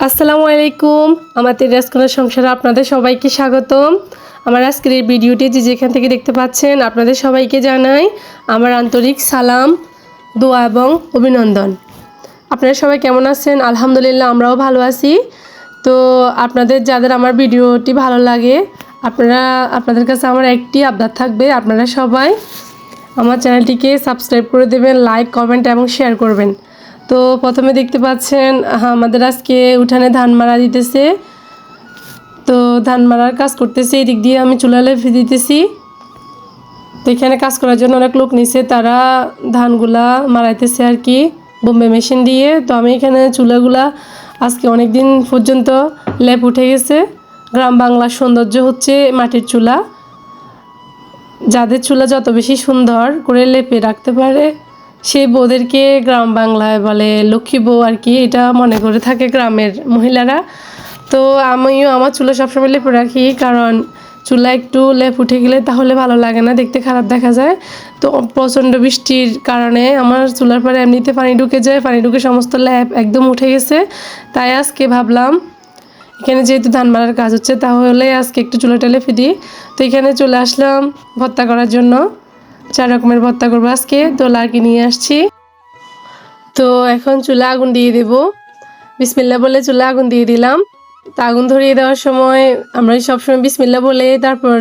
আসসালামু আলাইকুম। আমার তেরাস কোণা সংসারে আপনাদের সবাইকে স্বাগতম। আমার আজকের এই ভিডিওটি যে যেখান থেকে দেখতে পাচ্ছেন আপনাদের সবাইকে জানাই আমার আন্তরিক সালাম, দোয়া এবং অভিনন্দন। আপনারা সবাই কেমন আছেন? আলহামদুলিল্লাহ আমরাও ভালো আছি। তো আপনাদের যাদের আমার ভিডিওটি ভালো লাগে আপনাদের কাছে আমার একটি আবদার থাকবে, আপনারা সবাই আমার চ্যানেলটিকে সাবস্ক্রাইব করে দেবেন, লাইক, কমেন্ট এবং শেয়ার করবেন। তো প্রথমে দেখতে পাচ্ছেন আমাদের আজকে উঠানে ধান মারা দিতেছে। তো ধান মারার কাজ করতেছে, এদিক দিয়ে আমি চুলা লেপে দিতেছি। তো এখানে কাজ করার জন্য অনেক লোক নিছে, তারা ধানগুলা মারাইতেছে আর কি বোম্বে মেশিন দিয়ে। তো আমি এখানে চুলাগুলা আজকে অনেক দিন পর্যন্ত লেপ উঠে গেছে। গ্রাম বাংলার সৌন্দর্য হচ্ছে মাটির চুলা। যাদের চুলা যত বেশি সুন্দর করে লেপে রাখতে পারে সেই বউদেরকে গ্রাম বাংলায় বলে লক্ষ্মী বউ আর কি, এটা মনে করে থাকে গ্রামের মহিলারা। তো আমিও আমার চুলা সবসময় লেপে রাখি, কারণ চুলা একটু লেপ উঠে গেলে তাহলে ভালো লাগে না, দেখতে খারাপ দেখা যায়। তো প্রচণ্ড বৃষ্টির কারণে আমার চুলার পরে এমনিতে পানি ঢুকে যায়, পানি ঢুকে সমস্ত লেপ একদম উঠে গেছে। তাই আজকে ভাবলাম এখানে যেহেতু ধান মারার কাজ হচ্ছে তাহলে আজকে একটু চুলাটা লেপে দিই। তো এখানে চলে আসলাম ভর্তা করার জন্য। 4 রকমের ভর্তা করবো আজকে। তো লাড়কি নিয়ে আসছি। তো এখন চুলা আগুন দিয়ে দেব। বিসমিল্লাহ বলে চুলা আগুন দিয়ে দিলাম। তো আগুন ধরিয়ে দেওয়ার সময় আমরা সবসময় বিসমিল্লাহ বলে তারপর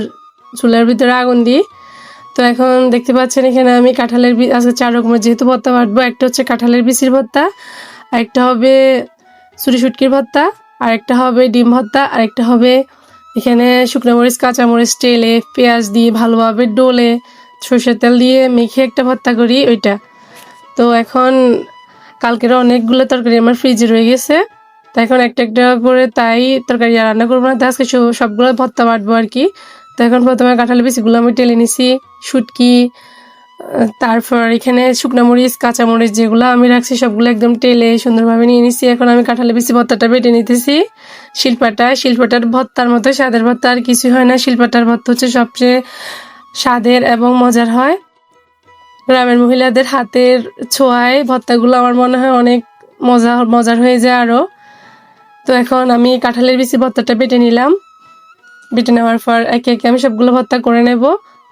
চুলার ভিতরে আগুন দিই। তো এখন দেখতে পাচ্ছেন এখানে আমি কাঁঠালের বীজ আজকে 4 রকমের যেহেতু ভর্তা বাটবো, একটা হচ্ছে কাঁঠালের বিচির ভর্তা, আরেকটা হবে ছুরি শুটকির ভর্তা, আরেকটা হবে ডিম ভর্তা, আরেকটা হবে এখানে শুকনো মরিচ, কাঁচামরিচ টেলে পেঁয়াজ দিয়ে ভালোভাবে ডলে সরষের তেল দিয়ে মেখে একটা ভর্তা করি ওইটা। তো এখন কালকের অনেকগুলো তরকারি আমার ফ্রিজে রয়ে গেছে, তো এখন একটা একটা করে তাই তরকারি রান্না করবো না, তো আজকে সবগুলো ভর্তা বাটবো আর কি। তো এখন প্রথমে কাঁঠালের বিচিগুলো আমি টেলে নিছি, শুটকি, তারপর এখানে শুকনো মরিচ, কাঁচামরিচ যেগুলো আমি রাখছি সবগুলো একদম টেলে সুন্দরভাবে নিয়ে নিছি। এখন আমি কাঁঠালের বিচি ভর্তাটা বেটে নিতেছি শিলপাটার ভর্তার মতো স্বাদের ভর্তা আর কিছু হয় না। শিলপাটার ভর্তা হচ্ছে সবচেয়ে স্বাদের এবং মজার হয়। গ্রামের মহিলাদের হাতের ছোঁয়ায় ভর্তাগুলো আমার মনে হয় অনেক মজার হয়ে যায় আরও। তো এখন আমি কাঁঠালের বিচি ভর্তাটা বেটে নিলাম। বেটে নেওয়ার পর একে একে আমি সবগুলো ভর্তা করে নেব।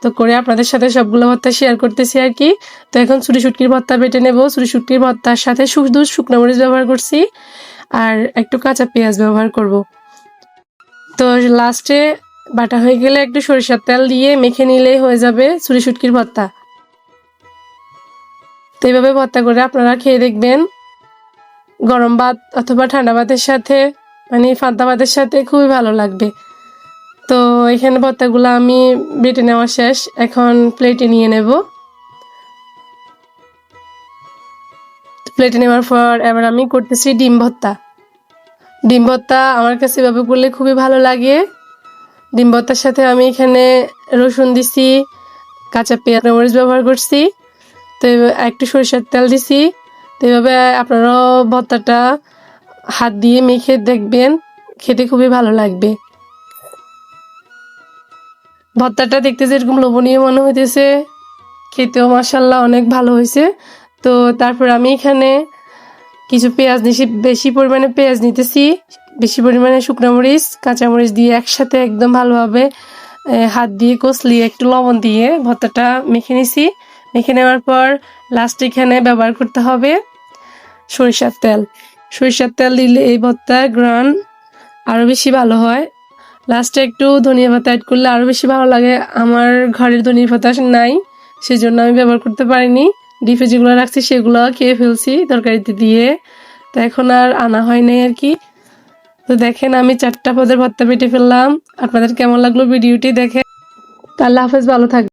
তো করে আপনাদের সাথে সবগুলো ভর্তা শেয়ার করতেছি আর কি। তো এখন ছুরি শুটকির ভর্তা বেটে নেব। ছুরি শুটকির ভর্তার সাথে শুধু শুকনো মরিচ ব্যবহার করছি আর একটু কাঁচা পেঁয়াজ ব্যবহার করব। তো লাস্টে বাটা হয়ে গেলে একটু সরিষার তেল দিয়ে মেখে নিলেই হয়ে যাবে ছুরি শুটকির ভর্তা। তো এইভাবে ভর্তা করে আপনারা খেয়ে দেখবেন, গরম ভাত অথবা ঠান্ডা ভাতের সাথে মানে পান্তা ভাতের সাথে খুবই ভালো লাগবে। তো এখানে ভর্তাগুলো আমি বেটে নেওয়া শেষ, এখন প্লেটে নিয়ে নেব। প্লেটে নেওয়ার পর এবার আমি করতেছি ডিম ভর্তা। ডিম ভর্তা আমার কাছে এভাবে করলে খুবই ভালো লাগে। ডিম ভর্তার সাথে আমি এখানে রসুন দিছি, কাঁচা পেঁয়াজ মরিচ ব্যবহার করছি, তো একটু সরিষার তেল দিছি। তো এভাবে আপনারাও ভর্তাটা হাত দিয়ে মেখে দেখবেন, খেতে খুবই ভালো লাগবে। ভর্তাটা দেখতে যেরকম লোভনীয় মনে হইতেছে, খেতেও মাশাআল্লাহ অনেক ভালো হয়েছে। তো তারপর আমি এখানে কিছু পেঁয়াজ নিছি, বেশি পরিমাণে পেঁয়াজ নিতেছি, বেশি পরিমাণে শুকনো মরিচ, কাঁচামরিচ দিয়ে একসাথে একদম ভালোভাবে হাত দিয়ে কষলিয়ে একটু লবণ দিয়ে ভর্তাটা মেখে নিছি। মেখে নেওয়ার পর লাস্টে এখানে ব্যবহার করতে হবে সরিষার তেল। সরিষার তেল দিলে এই ভর্তার ঘ্রাণ আরও বেশি ভালো হয়। লাস্টে একটু ধনিয়া পাতা অ্যাড করলে আরও বেশি ভালো লাগে। আমার ঘরের ধনিয়া পাতা নাই, সেজন্য আমি ব্যবহার করতে পারিনি। ডিপে যেগুলো রাখছি সেগুলো খেয়ে ফেলছি তরকারিতে দিয়ে, তো এখন আর আনা হয় নাই আর কি। তো দেখেন আমি 4টা পদের ভর্তা বেটে ফেললাম। আপনাদের কেমন লাগলো ভিডিওটি দেখে? আল্লাহ হাফেজ, ভালো থাকবেন।